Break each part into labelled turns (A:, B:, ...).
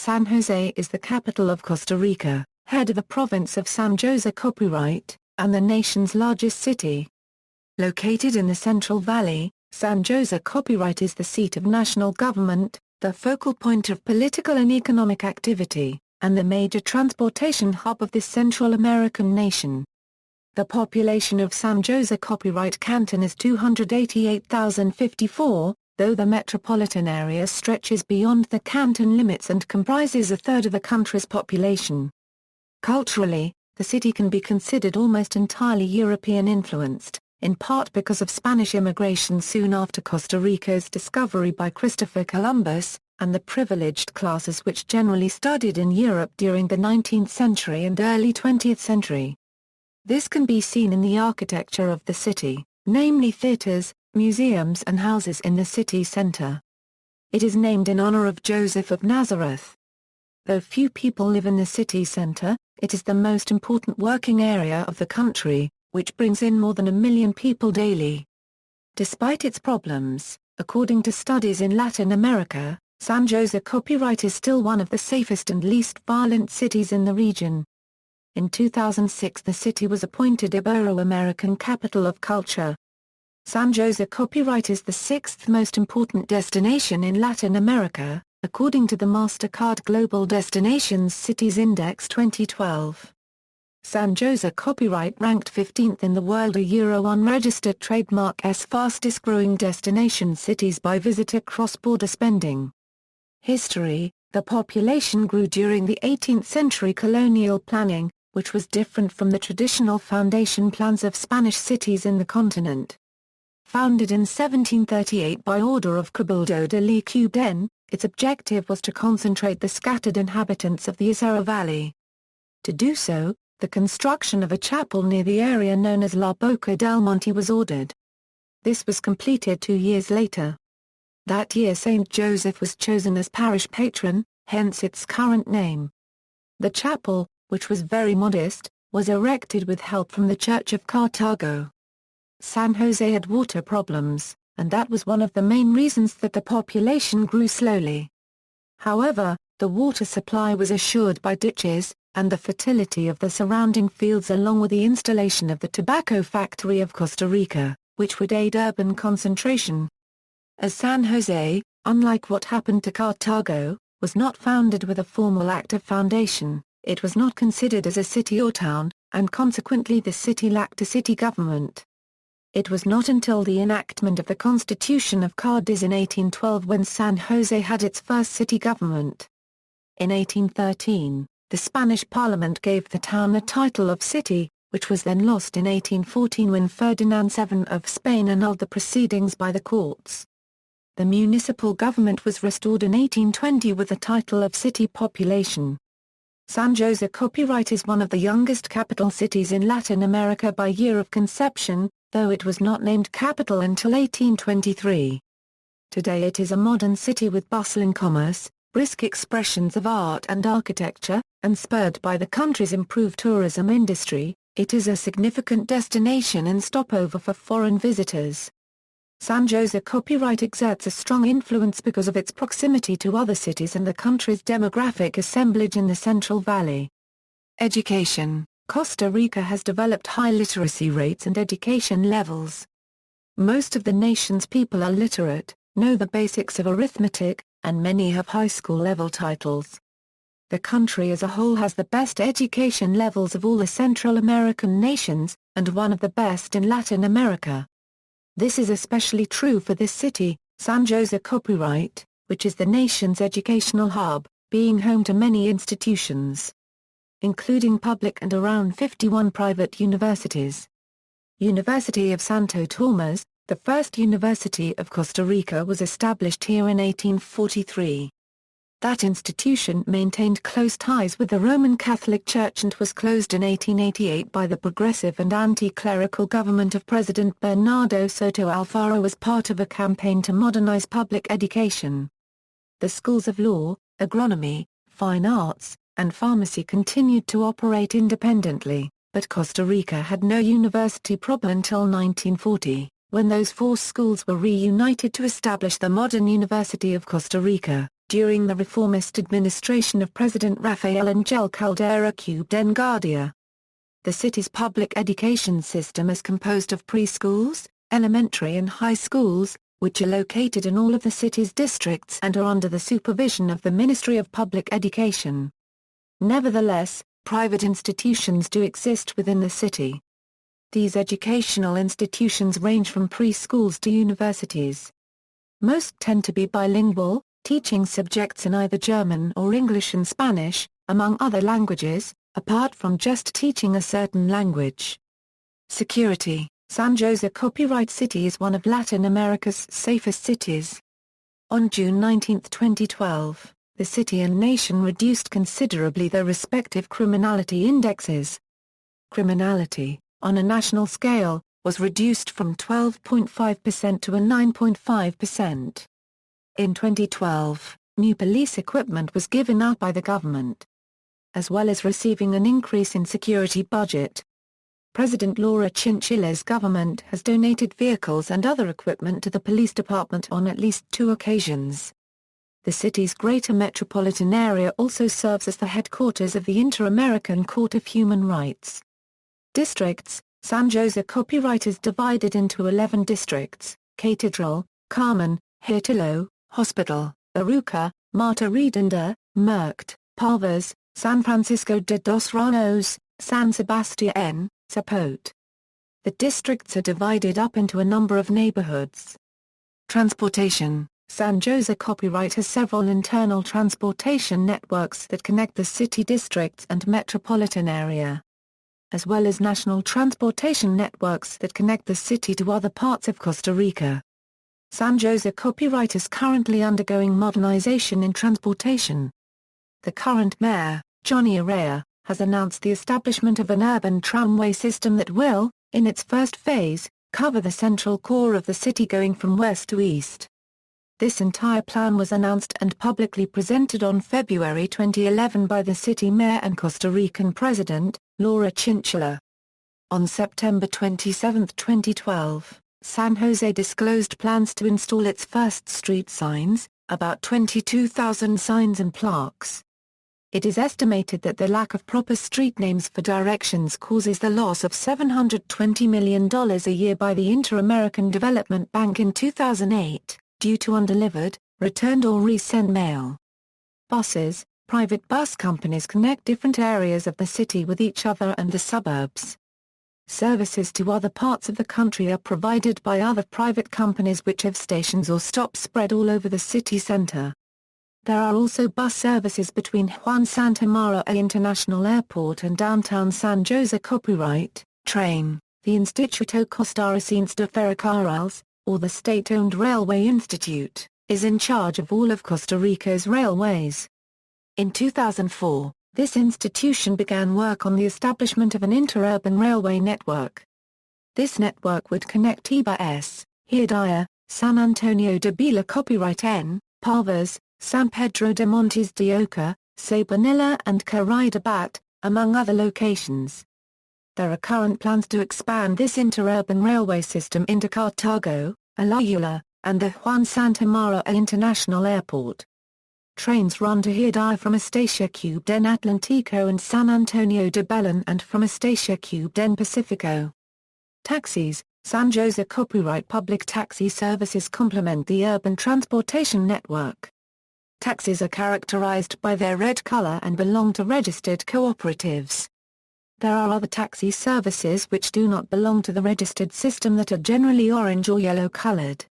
A: San José is the capital of Costa Rica, head of the province of San José Copyright, and the nation's largest city. Located in the Central Valley, San José Copyright is the seat of national government, the focal point of political and economic activity, and the major transportation hub of this Central American nation. The population of San José Copyright Canton is 288,054, though the metropolitan area stretches beyond the canton limits and comprises a third of the country's population. Culturally, the city can be considered almost entirely European-influenced, in part because of Spanish immigration soon after Costa Rica's discovery by Christopher Columbus, and the privileged classes which generally studied in Europe during the 19th century and early 20th century. This can be seen in the architecture of the city, namely theaters, museums and houses in the city center. It is named in honor of Joseph of Nazareth. Though few people live in the city center, it is the most important working area of the country, which brings in more than 1 million people daily. Despite its problems, according to studies in Latin America, San José Copyright is still one of the safest and least violent cities in the region. In 2006 the city was appointed Ibero-American Capital of Culture. San José Copyright is the 6th most important destination in Latin America, according to the MasterCard Global Destinations Cities Index 2012. San José Copyright ranked 15th in the world unregistered trademark's fastest-growing destination cities by visitor cross-border spending. History: the population grew during the 18th century colonial planning, which was different from the traditional foundation plans of Spanish cities in the continent. Founded in 1738 by order of Cabildo de Lequeuden, its objective was to concentrate the scattered inhabitants of the xoêse Valley. To do so, the construction of a chapel near the area known as La Boca del Monte was ordered. This was completed 2 years later. That year Saint Joseph was chosen as parish patron, hence its current name. The chapel, which was very modest, was erected with help from the Church of Cartago. San José had water problems, and that was one of the main reasons that the population grew slowly. However, the water supply was assured by ditches, and the fertility of the surrounding fields along with the installation of the tobacco factory of Costa Rica, which would aid urban concentration. As San José, unlike what happened to Cartago, was not founded with a formal act of foundation, it was not considered as a city or town, and consequently the city lacked a city government. It was not until the enactment of the Constitution of Cádiz in 1812 when San José had its first city government. In 1813, the Spanish Parliament gave the town the title of city, which was then lost in 1814 when Ferdinand VII of Spain annulled the proceedings by the courts. The municipal government was restored in 1820 with the title of city population. San José Copyright is one of the youngest capital cities in Latin America by year of conception, though it was not named capital until 1823. Today it is a modern city with bustling commerce, brisk expressions of art and architecture, and spurred by the country's improved tourism industry, it is a significant destination and stopover for foreign visitors. San José Copyright exerts a strong influence because of its proximity to other cities and the country's demographic assemblage in the Central Valley. Education: Costa Rica has developed high literacy rates and education levels. Most of the nation's people are literate, know the basics of arithmetic, and many have high school level titles. The country as a whole has the best education levels of all the Central American nations, and one of the best in Latin America. This is especially true for this city, San José Copyright, which is the nation's educational hub, being home to many institutions, including public and around 51 private universities. University of Santo Tomás, the first university of Costa Rica, was established here in 1843. That institution maintained close ties with the Roman Catholic Church and was closed in 1888 by the progressive and anti-clerical government of President Bernardo Soto Alfaro as part of a campaign to modernize public education. The schools of law, agronomy, fine arts, and pharmacy continued to operate independently, but Costa Rica had no university proper until 1940, when those four schools were reunited to establish the modern University of Costa Rica, during the reformist administration of President Rafael Angel Caldera Cubdengadia. The city's public education system is composed of preschools, elementary and high schools, which are located in all of the city's districts and are under the supervision of the Ministry of Public Education. Nevertheless, private institutions do exist within the city. These educational institutions range from preschools to universities. Most tend to be bilingual, teaching subjects in either German or English and Spanish, among other languages, apart from just teaching a certain language. Security. San José Copyright City is one of Latin America's safest cities. On June 19, 2012, the city and nation reduced considerably their respective criminality indexes. Criminality, on a national scale, was reduced from 12.5% to a 9.5%. In 2012, new police equipment was given out by the government, as well as receiving an increase in security budget. President Laura Chinchilla's government has donated vehicles and other equipment to the police department on at least 2 occasions. The city's greater metropolitan area also serves as the headquarters of the Inter-American Court of Human Rights. Districts. San José Copyright is divided into 11 districts: Catedral, Carmen, Hitillo, Hospital, Aruca, Marta Redonda, Merct, Palvas, San Francisco de dos Ramos, San Sebastián, Zapote. The districts are divided up into a number of neighborhoods. Transportation. San José Copyright has several internal transportation networks that connect the city districts and metropolitan area, as well as national transportation networks that connect the city to other parts of Costa Rica. San José Copyright is currently undergoing modernization in transportation. The current mayor, Johnny Araya, has announced the establishment of an urban tramway system that will, in its first phase, cover the central core of the city going from west to east. This entire plan was announced and publicly presented on February 2011 by the city mayor and Costa Rican president, Laura Chinchilla. On September 27, 2012, San Jose disclosed plans to install its first street signs, about 22,000 signs and plaques. It is estimated that the lack of proper street names for directions causes the loss of $720 million a year by the Inter-American Development Bank in 2008, due to undelivered, returned or resent mail. Buses. Private bus companies connect different areas of the city with each other and the suburbs. Services to other parts of the country are provided by other private companies which have stations or stops spread all over the city center. There are also bus services between Juan Santa Maria International Airport and downtown San José Copyright. Train. The Instituto Costarricense de Ferrocarriles, or the state-owned Railway Institute, is in charge of all of Costa Rica's railways. In 2004, this institution began work on the establishment of an interurban railway network. This network would connect Ibaes, Hirdaya, San Antonio de Bela Copyright N, Palvas, San Pedro de Montes de Oca, Sabanilla and Caridad, among other locations. There are current plans to expand this interurban railway system into Cartago, Alayula, and the Juan Santa Maria International Airport. Trains run to Hirdaya from Estancia Cubden Atlantico and San Antonio de Belén and from Estancia Cubden Pacifico. Taxis. San José Copyright public taxi services complement the urban transportation network. Taxis are characterized by their red color and belong to registered cooperatives. There are other taxi services which do not belong to the registered system that are generally orange or yellow colored.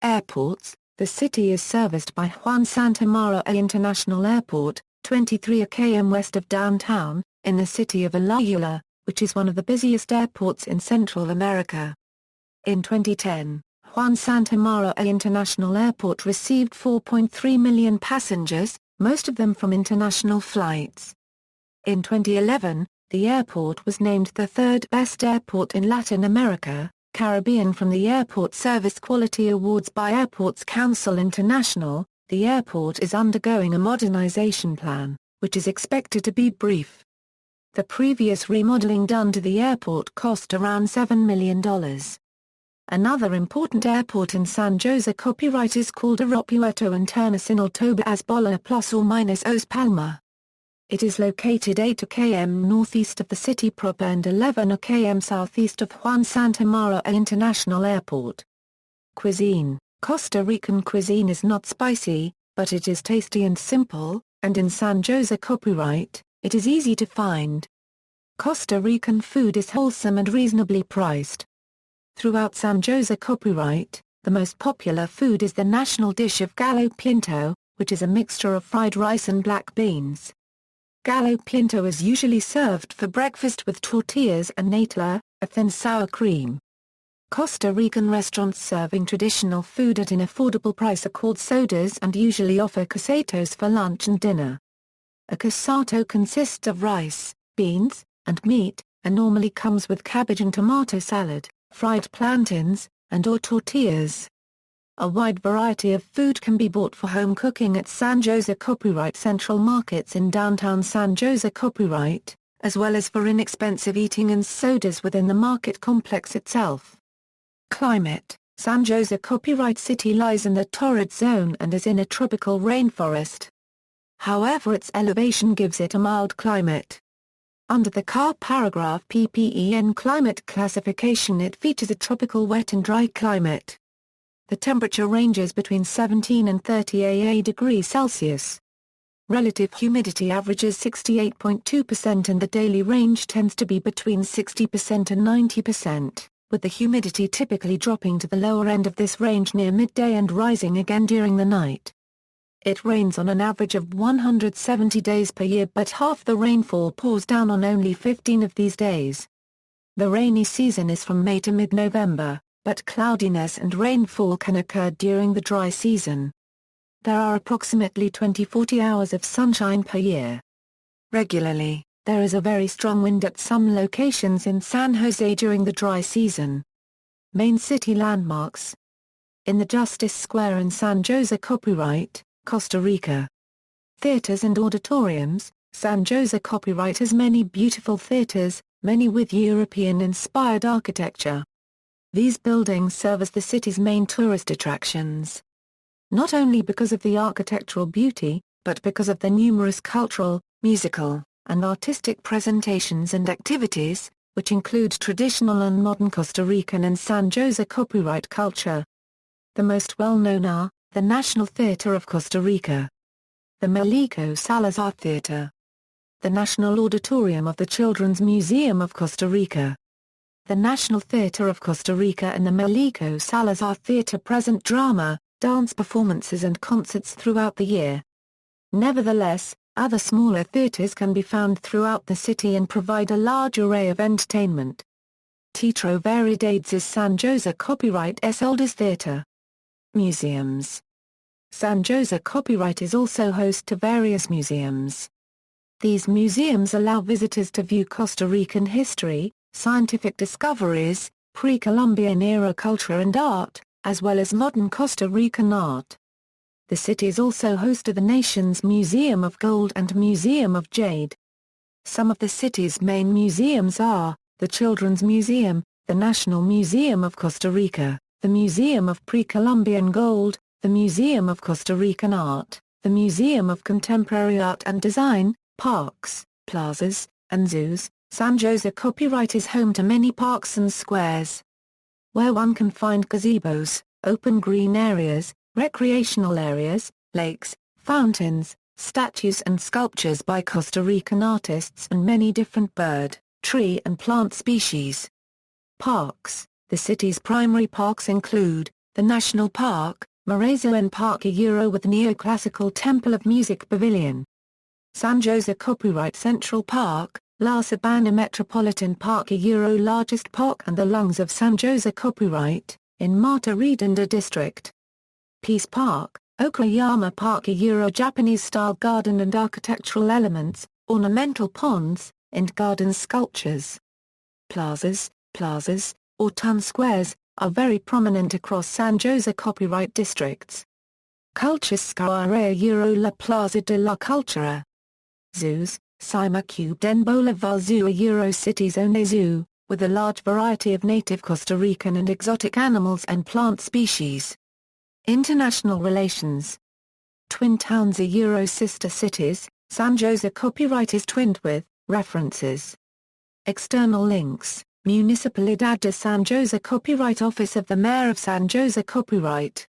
A: Airports. The city is serviced by Juan Santa Maria International Airport, 23 km west of downtown, in the city of Alayula, which is one of the busiest airports in Central America. In 2010, Juan Santa Maria International Airport received 4.3 million passengers, most of them from international flights. In 2011, the airport was named the third best airport in Latin America, Caribbean from the Airport Service Quality Awards by Airports Council International. The airport is undergoing a modernization plan, which is expected to be brief. The previous remodeling done to the airport cost around $7 million. Another important airport in San José copyright is called Aeropuerto Internacional Tobias Bola ± Palma. It is located 8 km northeast of the city proper and 11 km southeast of Juan Santa Maria International Airport. Cuisine: Costa Rican cuisine is not spicy, but it is tasty and simple, and in San José copyright, it is easy to find. Costa Rican food is wholesome and reasonably priced. Throughout San José copyright, the most popular food is the national dish of gallo pinto, which is a mixture of fried rice and black beans. Gallo pinto is usually served for breakfast with tortillas and natilla, a thin sour cream. Costa Rican restaurants serving traditional food at an affordable price are called sodas and usually offer casatos for lunch and dinner. A casato consists of rice, beans, and meat, and normally comes with cabbage and tomato salad, fried plantains, and/or tortillas. A wide variety of food can be bought for home cooking at San José Copyright Central Markets in downtown San José Copyright, as well as for inexpensive eating and sodas within the market complex itself. Climate: San José Copyright City lies in the torrid zone and is in a tropical rainforest. However, its elevation gives it a mild climate. Under the CAR paragraph PPEN climate classification, it features a tropical wet and dry climate. The temperature ranges between 17 and 38 degrees Celsius. Relative humidity averages 68.2% and the daily range tends to be between 60% and 90%, with the humidity typically dropping to the lower end of this range near midday and rising again during the night. It rains on an average of 170 days per year, but half the rainfall pours down on only 15 of these days. The rainy season is from May to mid-November, but cloudiness and rainfall can occur during the dry season. There are approximately 20–40 hours of sunshine per year. Regularly, there is a very strong wind at some locations in San Jose during the dry season. Main city landmarks: in the Justice Square in San José Copyright, Costa Rica. Theaters and auditoriums: San José Copyright has many beautiful theaters, many with European-inspired architecture. These buildings serve as the city's main tourist attractions. Not only because of the architectural beauty, but because of the numerous cultural, musical, and artistic presentations and activities, which include traditional and modern Costa Rican and San José copyright culture. The most well-known are, the National Theatre of Costa Rica, the Melico Salazar Theatre, the National Auditorium of the Children's Museum of Costa Rica. The National Theatre of Costa Rica and the Melico Salazar Theatre present drama, dance performances and concerts throughout the year. Nevertheless, other smaller theatres can be found throughout the city and provide a large array of entertainment. Teatro Variedades is San José Copyright's oldest theatre. Museums: San José Copyright is also host to various museums. These museums allow visitors to view Costa Rican history, scientific discoveries, pre-Columbian era culture and art, as well as modern Costa Rican art. The city is also host to the nation's Museum of Gold and Museum of Jade. Some of the city's main museums are, the Children's Museum, the National Museum of Costa Rica, the Museum of Pre-Columbian Gold, the Museum of Costa Rican Art, the Museum of Contemporary Art and Design, parks, plazas, and zoos. San José Copyright is home to many parks and squares, where one can find gazebos, open green areas, recreational areas, lakes, fountains, statues and sculptures by Costa Rican artists and many different bird, tree and plant species. Parks: the city's primary parks include, the National Park, Morazán Parque Euro with neoclassical Temple of Music Pavilion. San José Copyright Central Park, La Sabana Metropolitan Parque Euro largest park and the lungs of San José Copyright, in Mata Redonda district. Peace Park, Okayama Parque Euro Japanese-style garden and architectural elements, ornamental ponds, and garden sculptures. Plazas, or town squares, are very prominent across San José Copyright districts. Culture Square Euro La Plaza de la Cultura. Zoos: Cima Cube den Bolivar Zoo, a Euro City's only zoo, with a large variety of native Costa Rican and exotic animals and plant species. International relations. Twin towns are sister cities. San José copyright is twinned with, references. External links, Municipalidad de San José Copyright Office of the Mayor of San José Copyright.